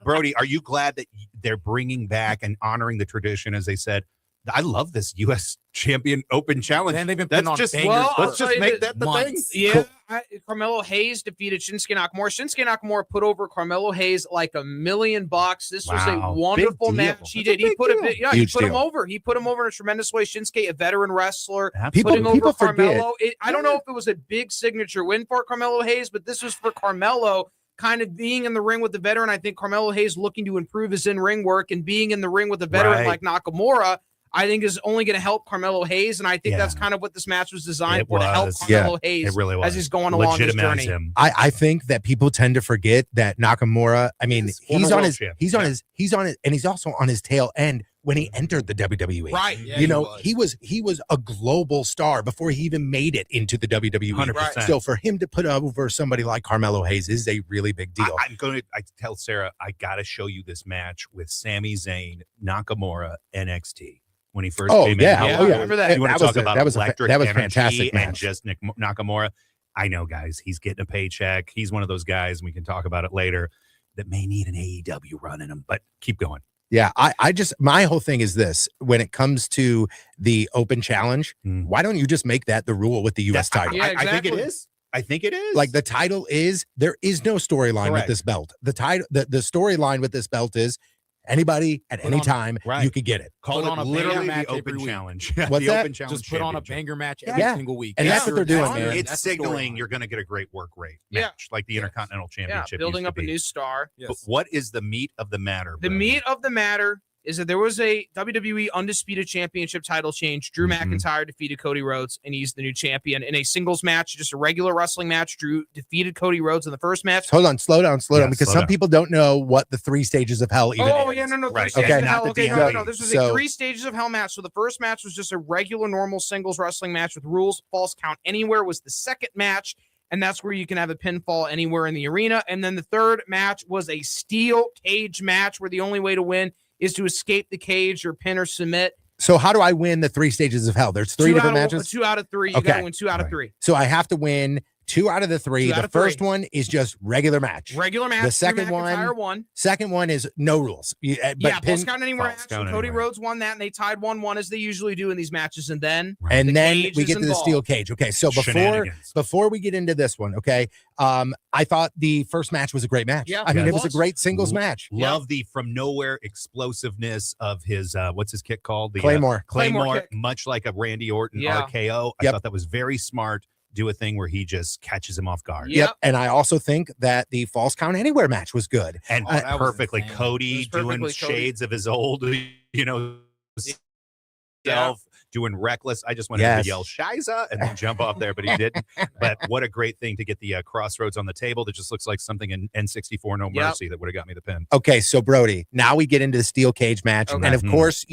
Brody, are you glad that they're bringing back and honoring the tradition, as they said? I love this U.S. Champion Open Challenge. Man, they've been That's putting on just bangers Well, let's I'll just tell make you that the months. thing. Yeah, Carmelo Hayes defeated Shinsuke Nakamura. Shinsuke Nakamura put over Carmelo Hayes like $1 million. This was Wow. a wonderful Big deal. match. He That's a did. He big put deal. he Huge put him deal. over. He put him over in a tremendous way. Shinsuke, a veteran wrestler, People- putting over people forget. Carmelo. I don't know if it was a big signature win for Carmelo Hayes, but this was for Carmelo. Kind of being in the ring with the veteran. I think Carmelo Hayes looking to improve his in-ring work, and being in the ring with a veteran Right. like Nakamura, I think is only going to help Carmelo Hayes. And I think Yeah. that's kind of what this match was designed It for, to help was. Carmelo Hayes It really was. as he's going along his Legitimize journey. him. I think that people tend to forget that Nakamura, I mean, He's former he's on world his champ. he's on his and he's also on his tail end when he entered the WWE. Right. Yeah, You know, he was a global star before he even made it into the WWE. 100%. So for him to put over somebody like Carmelo Hayes is a really big deal. I tell Sarah, I got to show you this match with Sami Zayn, Nakamura, NXT. When he first Oh came yeah, in. Yeah, oh I yeah. remember that. You want That to was talk a- about that was a- electric that was energy fantastic and match. just Nakamura. I know, guys, he's getting a paycheck. He's one of those guys, and we can talk about it later, that may need an AEW run in him, but keep going. Yeah, I just my whole thing is this: when it comes to the Open Challenge, Mm. why don't you just make that the rule with the U.S. title? Yeah, I think it exactly. is. I think it is. Like the title is, there is no storyline with Correct. this belt. The title, the storyline with this belt is anybody at Put any on- time right. you could get it. call put it on a literally banger match the every Open week. Challenge. What's the that? Open Challenge Just put on a Championship. banger match every Yeah. single week. And that's what they're doing, the- man. It's that's the signaling storyline. you're going to get a great work rate Yeah. match, like the Intercontinental Yeah, Championship. building used up to a be. new star. But Yes. what is the meat of the matter? The Brody? meat of the matter is that there was a WWE Undisputed Championship title change. Drew Mhm. McIntyre defeated Cody Rhodes, and he's the new champion in a singles match, just a regular wrestling match. Drew defeated Cody Rhodes in the first match. Hold on, slow down, Yeah, because slow some down. people don't know what the 3 stages of hell even Oh is. yeah, no, Right. three stages Okay. of hell. Not the Okay, no, DMV. this was So- a 3 stages of hell match. So the first match was just a regular, normal singles wrestling match with rules. False count anywhere was the second match, and that's where you can have a pinfall anywhere in the arena. And then the third match was a steel cage match, where the only way to win is to escape the cage or pin or submit. So how do I win the 3 stages of hell? There's 3 different matches. 2 out of 3. You Okay. got to win 2 out of Right. 3. So I have to win 2 out of the 3. 2 out The of first 3. one is just regular match. Regular match. The second Drew McIntyre one- won. Second one is no rules. But Yeah, pin, false count anywhere. false Match. count Cody anywhere. Rhodes won that, and they tied 1-1 as they usually do in these matches. And then and the then cage we is get to the involved. steel cage. Okay, so Shenanigans. before we get into this one, okay, I thought the first match was a great match. Yeah, I mean, it it was a was. great singles match. Love the from nowhere explosiveness of his what's his kick called? The Claymore. Claymore kick. much like a Randy Orton Yeah. RKO. I Yep. thought that was very smart. Do a thing where he just catches him off guard. Yep. And I also think that the false count anywhere match was good. And that was perfectly insane. Cody It was doing perfectly Cody. shades of his old, Yeah. self, doing reckless. I just wanted him Yes. to yell Shiza and then jump off there, but he didn't. But what a great thing to get the crossroads on the table that just looks like something in N64 No Yep. Mercy that would have got me the pin. Okay, so Brody, now we get into the steel cage match. Okay. And of Mhm. course,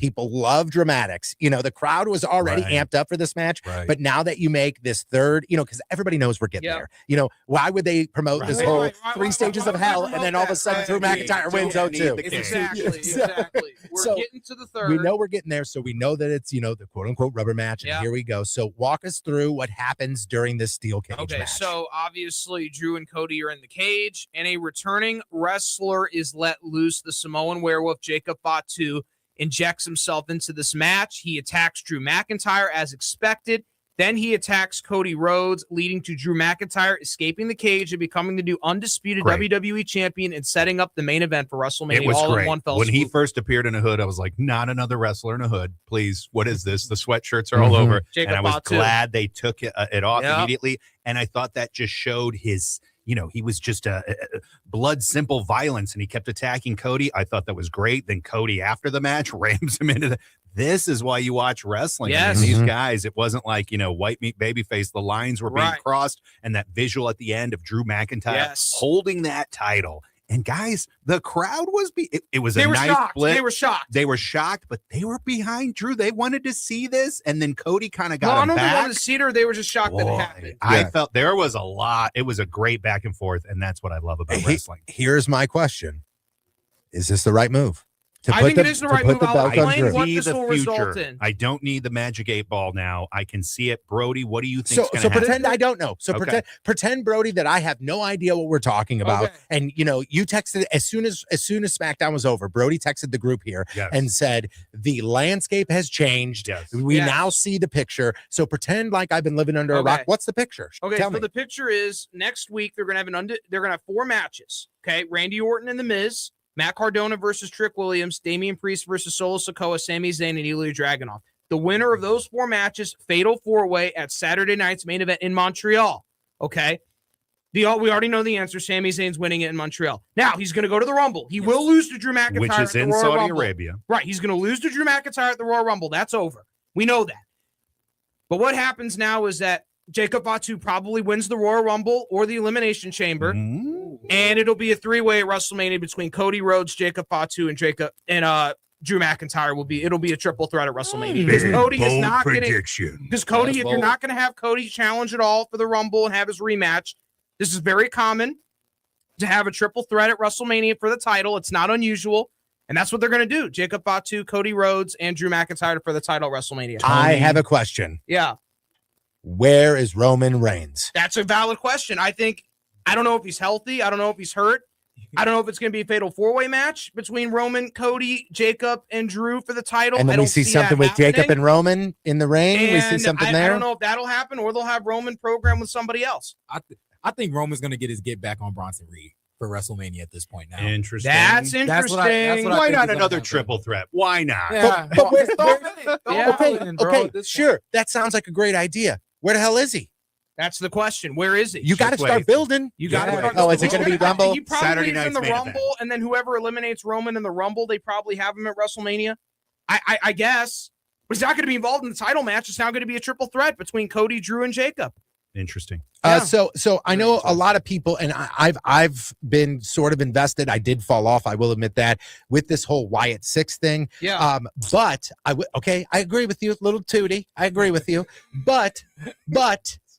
People love dramatics. You know, the crowd was already amped up for this match, but now that you make this third, you know, because everybody knows we're getting there. You know, why would they promote this whole three stages of hell and then all of a sudden Drew McIntyre wins 0-2? Exactly. We're getting to the third. We know we're getting there, so we know that it's, you know, the quote unquote rubber match. And here we go. So walk us through what happens during this steel cage match. So obviously Drew and Cody are in the cage, and a returning wrestler is let loose. The Samoan werewolf Jacob Fatu injects himself into this match. He attacks Drew McIntyre as expected. Then he attacks Cody Rhodes, leading to Drew McIntyre escaping the cage and becoming the new undisputed WWE champion and setting up the main event for WrestleMania. It was all great. in one fell When he swoop. first appeared in a hood, I was like, not another wrestler in a hood. Please, what is this? The sweatshirts are all over. Jacob and I was Fatu. glad they took it off immediately. And I thought that just showed his, you know, he was just a blood simple violence, and he kept attacking Cody. I thought that was great. Then Cody, after the match, rams him into the. This is why you watch wrestling. Yes. I mean, these guys, it wasn't like, you know, white meat babyface. The lines were being crossed, and that visual at the end of Drew McIntyre holding that title. And guys, the crowd was it was a nice split. They were shocked. They were shocked, but they were behind Drew. They wanted to see this, and then Cody kind of got I him don't know if they back. wanted to see it or they were just shocked that it happened. I felt there was a lot. It was a great back and forth, and that's what I love about wrestling. Here's my question. Is this the right move? I think it is the right move. I'll explain what see this the will result in. I don't need the magic 8 ball now. I can see it. Brody, what do you think? So pretend I don't know. So pretend Brody that I have no idea what we're talking about. And you know, you texted as soon as SmackDown was over. Brody texted the group here and said the landscape has changed. We now see the picture. So pretend like I've been living under a rock. What's the picture? Okay, Tell so me. the picture is next week they're gonna have 4 matches. Okay, Randy Orton and The Miz, Matt Cardona versus Trick Williams, Damian Priest versus Solo Sikoa, Sami Zayn, and Ilya Dragunov. The winner of those 4 matches, fatal 4-way at Saturday night's main event in Montreal. Okay? We already know the answer. Sami Zayn's winning it in Montreal. Now, he's going to go to the Rumble. He will lose to Drew McIntyre which is in Royal Saudi Rumble. Arabia. Right. He's going to lose to Drew McIntyre at the Royal Rumble. That's over. We know that. But what happens now is that Jacob Fatu probably wins the Royal Rumble or the Elimination Chamber, and it'll be a 3-way at WrestleMania between Cody Rhodes, Jacob Fatu, and Drew McIntyre. It'll be a triple threat at WrestleMania because Cody is not prediction. Because Cody, if you're not going to have Cody challenge at all for the Rumble and have his rematch, this is very common to have a triple threat at WrestleMania for the title. It's not unusual. And that's what they're going to do. Jacob Fatu, Cody Rhodes, and Drew McIntyre for the title at WrestleMania. I have a question. Yeah. Where is Roman Reigns? That's a valid question. I don't know if he's healthy. I don't know if he's hurt. I don't know if it's going to be a fatal 4-way match between Roman, Cody, Jacob, and Drew for the title. And then we see something with Jacob and Roman in the ring. We see something there. I don't know if that'll happen or they'll have Roman program with somebody else. I think Roman's going to get his get back on Bronson Reed for WrestleMania at this point now. Interesting. That's interesting. Why not another triple threat? Why not? Yeah. Okay, sure. That sounds like a great idea. Where the hell is he? That's the question. Where is he? You got to start building. You got to start. Oh, is it going to be Rumble? He probably Saturday is in night's the main Rumble, event. and then whoever eliminates Roman in the Rumble, they probably have him at WrestleMania. I guess, but he's not going to be involved in the title match. It's now going to be a triple threat between Cody, Drew, and Jacob. Interesting. So I know a lot of people, and I've been sort of invested. I did fall off, I will admit that, with this whole Wyatt 6 thing. Yeah. But I agree with you, little Tootie. I agree with you. But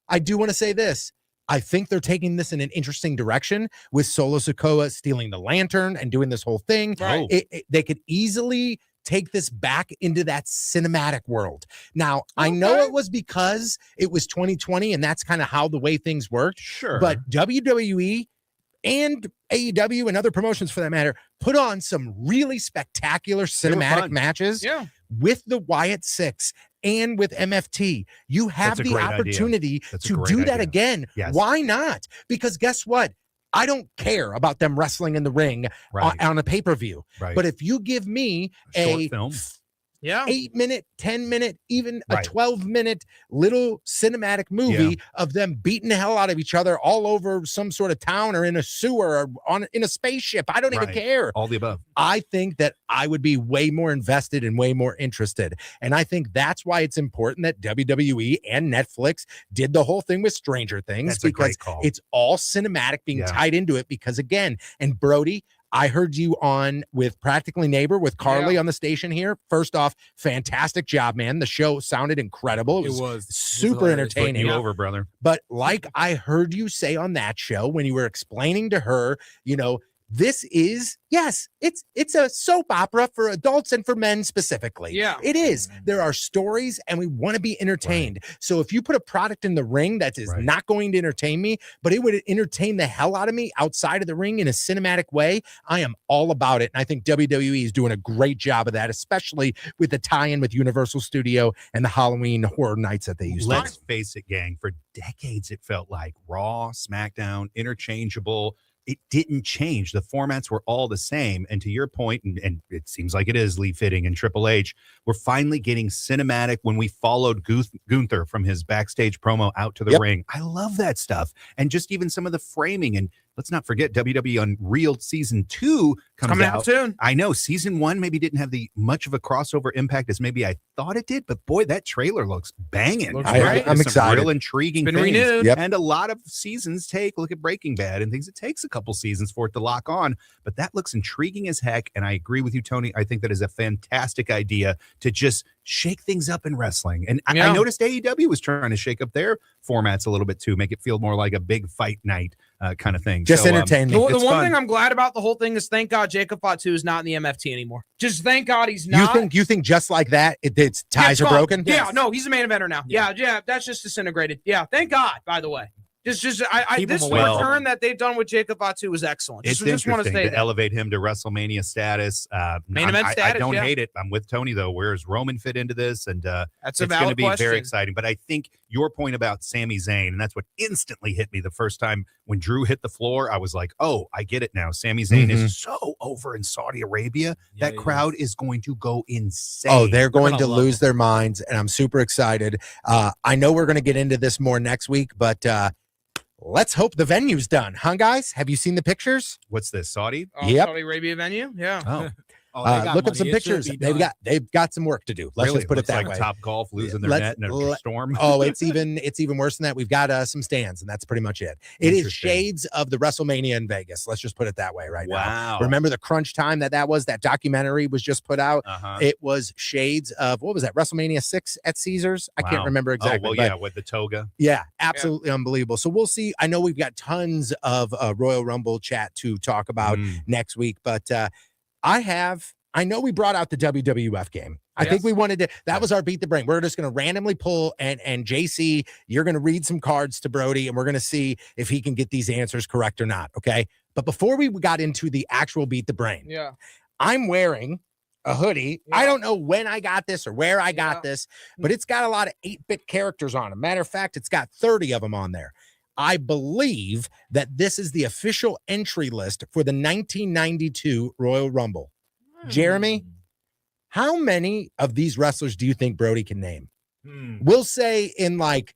I do want to say this. I think they're taking this in an interesting direction with Solo Sikoa stealing the lantern and doing this whole thing. Right. They could easily take this back into that cinematic world. Now, I know it was because it was 2020 and that's kind of how the way things worked. Sure. But WWE and AEW and other promotions for that matter put on some really spectacular cinematic matches with the Wyatt 6 and with MFT. You have the opportunity to do that again. Yes. Why not? Because guess what? I don't care about them wrestling in the ring on a pay-per-view. Right. But if you give me a film, 8-minute, 10-minute, even a 12-minute little cinematic movie of them beating the hell out of each other all over some sort of town or in a sewer or in a spaceship. I don't even care. All the above. I think that I would be way more invested and way more interested. And I think that's why it's important that WWE and Netflix did the whole thing with Stranger Things, That's a because great call. it's all cinematic being tied into it. Because again, and Brody, I heard you on with Practically Neighbor with Carly on the station here. First off, fantastic job, man. The show sounded incredible. It was super entertaining. Putting you over, brother. But like I heard you say on that show when you were explaining to her, this is, yes, it's a soap opera for adults and for men specifically. Yeah. It is. There are stories and we want to be entertained. Right. So if you put a product in the ring that is not going to entertain me, but it would entertain the hell out of me outside of the ring in a cinematic way, I am all about it. And I think WWE is doing a great job of that, especially with the tie-in with Universal Studio and the Halloween Horror Nights that they used to. Let's face it, gang, for decades it felt like Raw, SmackDown, interchangeable. It didn't change. The formats were all the same. And to your point, and it seems like it is, Lee Fitting and Triple H, we're finally getting cinematic when we followed Gunther from his backstage promo out to the ring. I love that stuff. And just even some of the framing. And let's not forget WWE Unreal Season 2 coming out soon. I know Season 1 maybe didn't have the much of a crossover impact as maybe I thought it did, but boy, that trailer looks banging. I'm excited. Real intriguing Been things. renewed. Yep. And a lot of seasons look at Breaking Bad and things. It takes a couple seasons for it to lock on, but that looks intriguing as heck. And I agree with you, Tony. I think that is a fantastic idea to just shake things up in wrestling. And I noticed AEW was trying to shake up their formats a little bit too, make it feel more like a big fight night kind of thing. Just entertain me. The one thing I'm glad about the whole thing is thank God Jacob Fatu is not in the MFT anymore. Just thank God he's not. You think just like that, its ties are broken? Yeah, no, he's a main eventer now. Yeah, that's just disintegrated. Yeah, thank God, by the way. This return that they've done with Jacob Fatu was excellent. It's just want to say that. Elevate him to WrestleMania status. Main event status. I don't hate it. I'm with Tony though. Where does Roman fit into this? And that's it's going to be very exciting. But I think your point about Sami Zayn, and that's what instantly hit me the first time when Drew hit the floor. I was like, oh, I get it now. Sami Zayn is so over in Saudi Arabia. That crowd is going to go insane. Oh, they're going to lose their minds, and I'm super excited. I know we're going to get into this more next week, but let's hope the venue's done, huh, guys? Have you seen the pictures? What's this, Saudi? Yep. Saudi Arabia venue. Yeah. Look at some pictures. They've got some work to do. Let's just put it that way. Top Golf losing their net in a storm. Oh, it's even worse than that. We've got some stands, and that's pretty much it. It is shades of the WrestleMania in Vegas. Let's just put it that way now. Wow. Remember the crunch time that was? That documentary was just put out. It was shades of, what was that, WrestleMania 6 at Caesars? I can't remember exactly. Oh, well, with the toga. Yeah, absolutely unbelievable. So we'll see. I know we've got tons of Royal Rumble chat to talk about next week, but I know we brought out the WWF game. I think we wanted to, that was our Beat the Brain. We're just going to randomly pull, and JC, you're going to read some cards to Brody, and we're going to see if he can get these answers correct or not, okay? But before we got into the actual Beat the Brain, I'm wearing a hoodie. I don't know when I got this or where I got this, but it's got a lot of 8-bit characters on it. Matter of fact, it's got 30 of them on there. I believe that this is the official entry list for the 1992 Royal Rumble. Jeremy, how many of these wrestlers do you think Brody can name? We'll say in 90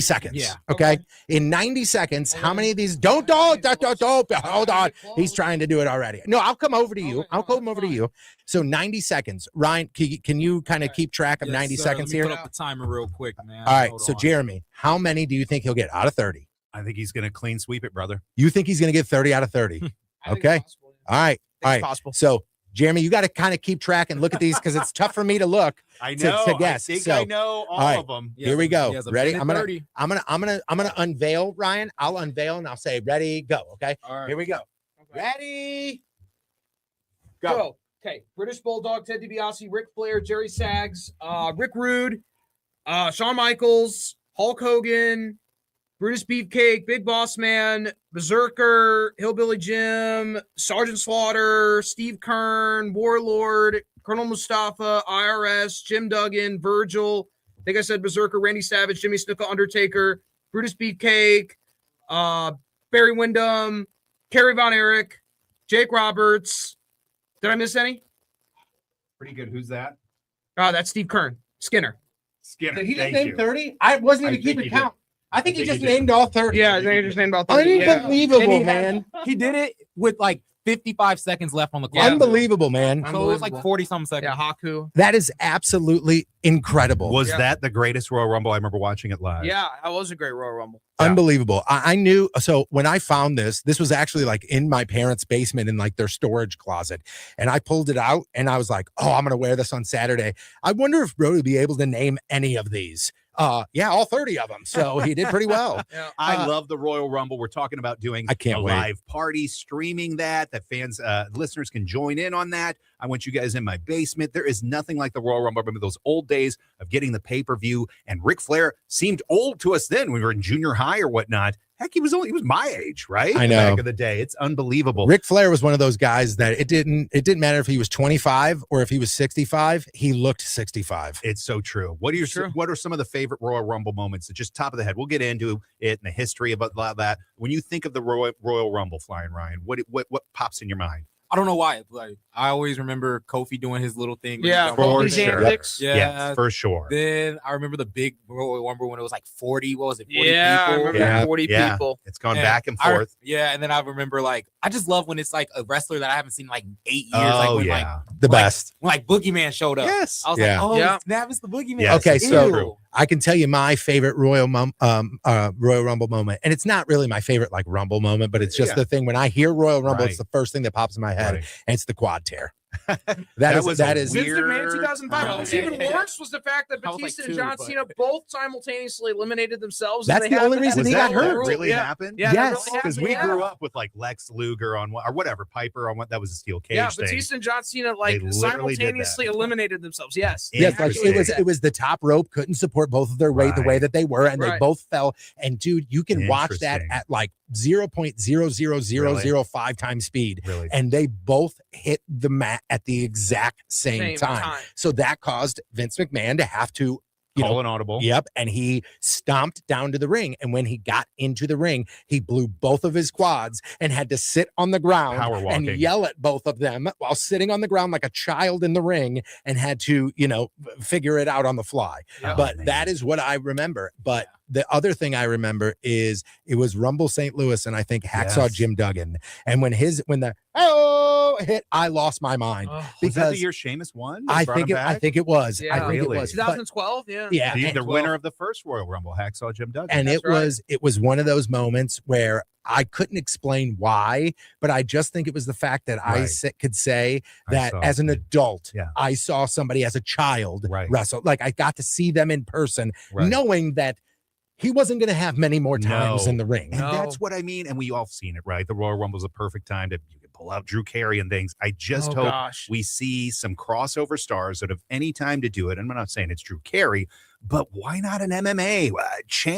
seconds. Yeah. Okay. In 90 seconds, how many of these? Don't, hold on. He's trying to do it already. No, I'll come over to you. I'll come over to you. So 90 seconds. Ryan, can you kind of keep track of 90 seconds here? Put up the timer real quick, man. All right. So Jeremy, how many do you think he'll get out of 30? I think he's going to clean sweep it, brother. You think he's going to get 30 out of 30? Okay. All right. All right. Possible. So, Jeremy, you got to kind of keep track and look at these because it's tough for me to look. I know. To guess. I think I know all of them. Here we go. Ready? I'm gonna unveil, Ryan. I'll unveil and I'll say, ready, go. Okay. All right. Here we go. Okay. Ready, go. Okay. British Bulldog, Ted DiBiase, Ric Flair, Jerry Sags, Rick Rude, Shawn Michaels, Hulk Hogan, Brutus Beefcake, Big Boss Man, Berserker, Hillbilly Jim, Sergeant Slaughter, Steve Kern, Warlord, Colonel Mustafa, IRS, Jim Duggan, Virgil. I think I said Berserker, Randy Savage, Jimmy Snuka, Undertaker, Brutus Beefcake, Barry Windham, Kerry Von Erich, Jake Roberts. Did I miss any? Pretty good. Who's that? That's Steve Kern. Skinner. Did he just name 30? I wasn't even keeping count. I think he just named all 30. Yeah, I think he just named all 30. Unbelievable, man. He did it with 55 seconds left on the clock. Unbelievable, man. So it was like 40-something seconds. Yeah, Haku. That is absolutely incredible. Was that the greatest Royal Rumble? I remember watching it live. Yeah, that was a great Royal Rumble. Unbelievable. I knew. So when I found this was actually like in my parents' basement in like their storage closet. And I pulled it out and I was like, oh, I'm going to wear this on Saturday. I wonder if Brody would be able to name any of these. Yeah, all 30 of them. So he did pretty well. I love the Royal Rumble. We're talking about doing a live party, streaming that fans, listeners can join in on that. I want you guys in my basement. There is nothing like the Royal Rumble. I remember those old days of getting the pay-per-view, and Ric Flair seemed old to us then when we were in junior high or whatnot. Heck, he was my age, right? I know. Back in the day. It's unbelievable. Ric Flair was one of those guys that it didn't matter if he was 25 or if he was 65, he looked 65. It's so true. What are some of the favorite Royal Rumble moments? Just top of the head. We'll get into it and the history about that. When you think of the Royal Rumble, Flying Ryan, what pops in your mind? I don't know why. Like, I always remember Kofi doing his little thing. Yeah, for sure. Yeah, for sure. Then I remember the big Royal Rumble when it was like 40. What was it? 40 yeah, people? I remember 40 people. It's gone back and forth. And then I remember I just love when it's like a wrestler that I haven't seen in like 8 years. Like when best. When Boogeyman showed up. Yes. I was like, oh, snap, it's the Boogeyman. Yes, okay, so true. I can tell you my favorite Royal Rumble moment, and it's not really my favorite like Rumble moment, but it's just the thing when I hear Royal Rumble, it's the first thing that pops in my head, and it's the quad tear. that is Vince McMahon 2005. Oh, What's even worse was the fact that Batista and John Cena both simultaneously eliminated themselves. That's the only reason he got hurt. Really happened? Yeah, yes, because we grew up with like Lex Luger on or whatever, Piper on what that was a steel cage. Yeah, thing. Batista and John Cena simultaneously eliminated themselves. Yes, yes, like it was the top rope couldn't support both of their weight the way that they were, and they both fell. And dude, you can watch that at like 0.00005 times speed, and they both hit the mat at the exact same time. So that caused Vince McMahon to have to call an audible. Yep. And he stomped down to the ring. And when he got into the ring, he blew both of his quads and had to sit on the ground and yell at both of them while sitting on the ground like a child in the ring, and had to, figure it out on the fly. But that is what I remember. But the other thing I remember is it was Rumble St. Louis, and I think Hacksaw Jim Duggan. And when the hit, I lost my mind. Was that the year Sheamus won? I think it was. Yeah, I think it was 2012. The winner of the first Royal Rumble, Hacksaw Jim Duggan. And it was one of those moments where I couldn't explain why, but I just think it was the fact that I could say that as an adult, I saw somebody as a child wrestle. Like I got to see them in person, knowing that he wasn't going to have many more times in the ring. And that's what I mean. And we all seen it, right? The Royal Rumble is a perfect time to pull out Drew Carey and things. I just hope we see some crossover stars that have any time to do it. And I'm not saying it's Drew Carey, but why not an MMA?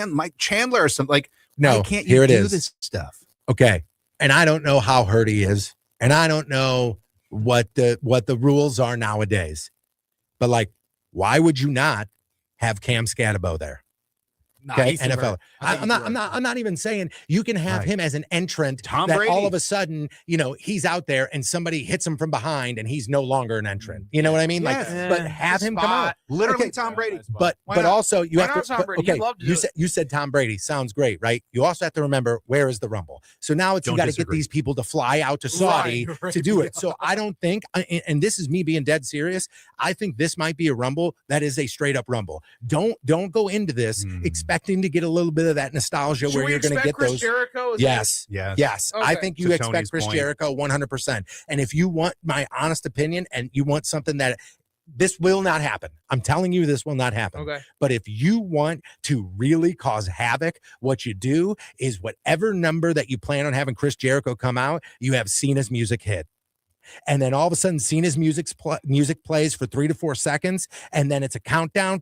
Mike Chandler or something like, why can't you do this stuff? Okay. And I don't know how hurt he is. And I don't know what the rules are nowadays. But like, why would you not have Cam Scatabo there? Okay, NFL. I'm not even saying you can have him as an entrant. Tom that Brady. All of a sudden, he's out there and somebody hits him from behind and he's no longer an entrant. You know what I mean? Yes. But have him come out. Literally Tom Brady. But also you have to. Okay, you said Tom Brady sounds great, right? You also have to remember where is the Rumble. So now you got to get these people to fly out to Saudi to do it. So I don't think, and this is me being dead serious, I think this might be a Rumble that is a straight up Rumble. Don't go into this expecting to get a little bit of that nostalgia where you're going to get Chris those. Jericho? Yes. Okay. I think you expect Chris Jericho 100%. And if you want my honest opinion and you want something that this will not happen, I'm telling you, this will not happen. Okay. But if you want to really cause havoc, what you do is whatever number that you plan on having Chris Jericho come out, you have Cena's music hit. And then all of a sudden, Cena's music plays for 3 to 4 seconds, and then it's a countdown.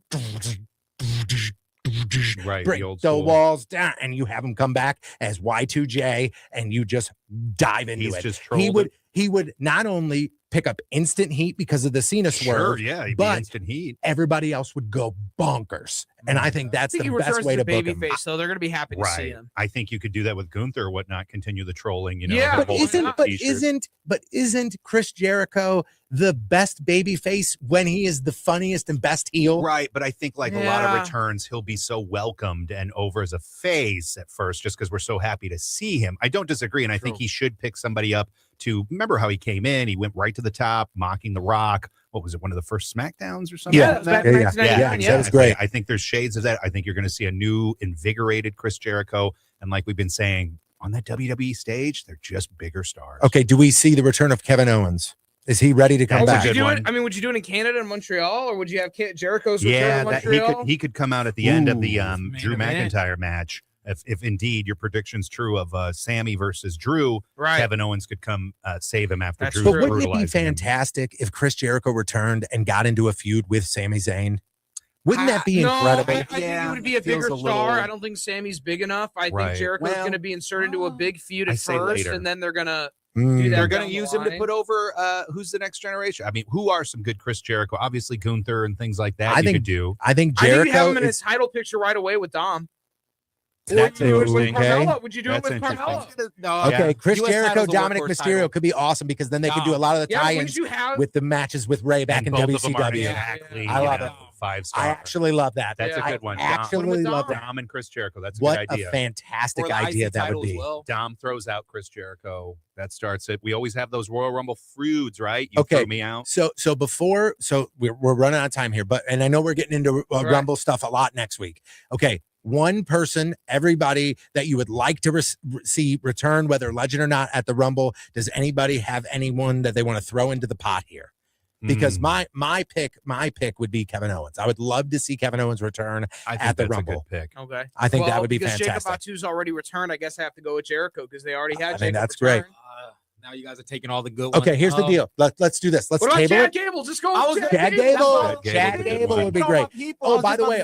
Break the walls down, and you have him come back as Y2J, and you just dive into it. He would not only pick up instant heat because of the Cena swerve, but instant heat. Everybody else would go bonkers. And I think that's I think the he best returns way to to book him. babyface, so they're going to be happy to see him. I think you could do that with Gunther or whatnot. Continue the trolling. You know. Yeah, the But whole isn't Chris Jericho the best babyface when he is the funniest and best heel? Right, but I think like a lot of returns, he'll be so welcomed and over as a face at first, just because we're so happy to see him. I don't disagree, and I think he should pick somebody up to remember how he came in. He went right to the top, mocking The Rock. What was it? One of the first SmackDowns or something? Yeah, back in 1999, that was great. I think there's shades of that. I think you're going to see a new, invigorated Chris Jericho, and like we've been saying on that WWE stage, they're just bigger stars. Okay, do we see the return of Kevin Owens? Is he ready to come That's a back? good one. I mean, would you do it in Canada and Montreal, or would you have Jericho's return in Montreal? he could come out at the end of the Main Drew event. McIntyre match. If indeed your prediction's true of Sammy versus Drew, Right. Kevin Owens could come save him after That's Drew. But wouldn't it be brutalizing him. fantastic if Chris Jericho returned and got into a feud with Sami Zayn? Wouldn't that be No, incredible? I think he would be a feels bigger a star. little- I don't think Sammy's big enough. I Right. think Jericho's Well, going to be inserted into a big feud I at say first, later. and then they're going to Mm. do that. They're going down to the use him to line. put over who's the next generation. I mean, who are some good Chris Jericho? Obviously Gunther and things like that. I you think could do. I think I think Jericho you have him in a is title picture right away with Dom. That's Would you do it with interesting. Carmella? Would you do That's it with Carmella? okay. Chris US Jericho, title's a Dominic workhorse Mysterio title. could be awesome because then they could do a lot of the Yeah, tie-ins wouldn't you have? with the matches with Ray back And in both of them are WCW. exactly. I love it. 5-star. I actually love that. That's Yeah. a good one. I actually Put him with love Dom. that. Dom and Chris Jericho. That's a What good a idea. fantastic Or the idea IC that would title as be. well. Dom throws out Chris Jericho. That starts it. We always have those Royal Rumble feuds, right? You Okay. threw me out. So we're running out of time here, and I know we're getting into Right. Rumble stuff a lot next week. Okay, one person, everybody that you would like to see return, whether legend or not, at the Rumble. Does anybody have anyone that they want to throw into the pot here? Because my pick would be Kevin Owens. I would love to see KevinOwens return I think at the that's a Rumble. good pick. Okay. I think that would be because fantastic. Jacob Fatu's already returned. I guess I have to go with Jericho because they already had I Jacob think that's return. great. Now you guys are taking all the good ones. Okay, here's the deal. Let's do this. Let's What about table Chad it. Gable? Just go I with was Chad Gable. Gable. Chad Chad Gable Gable would be great. Oh, by the way,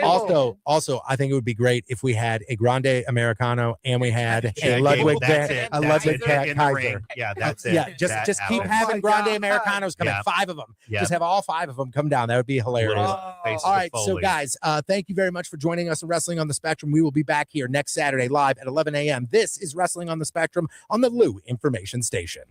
also, I think it would be great if we had a Grande Americano and we had a Chad Ludwig Gable, that's it. a That's Ludwig it. In the Kaiser. ring. Yeah, that's it. Yeah, just That keep out. having Grande Americanos coming. Yeah. 5 of them. Yeah. Just have all 5 of them come down. That would be hilarious. Faces All of right, so Foley. guys, thank you very much for joining us on Wrestling on the Spectrum. We will be back here next Saturday live at 11 a.m. This is Wrestling on the Spectrum on the Lou Information Station.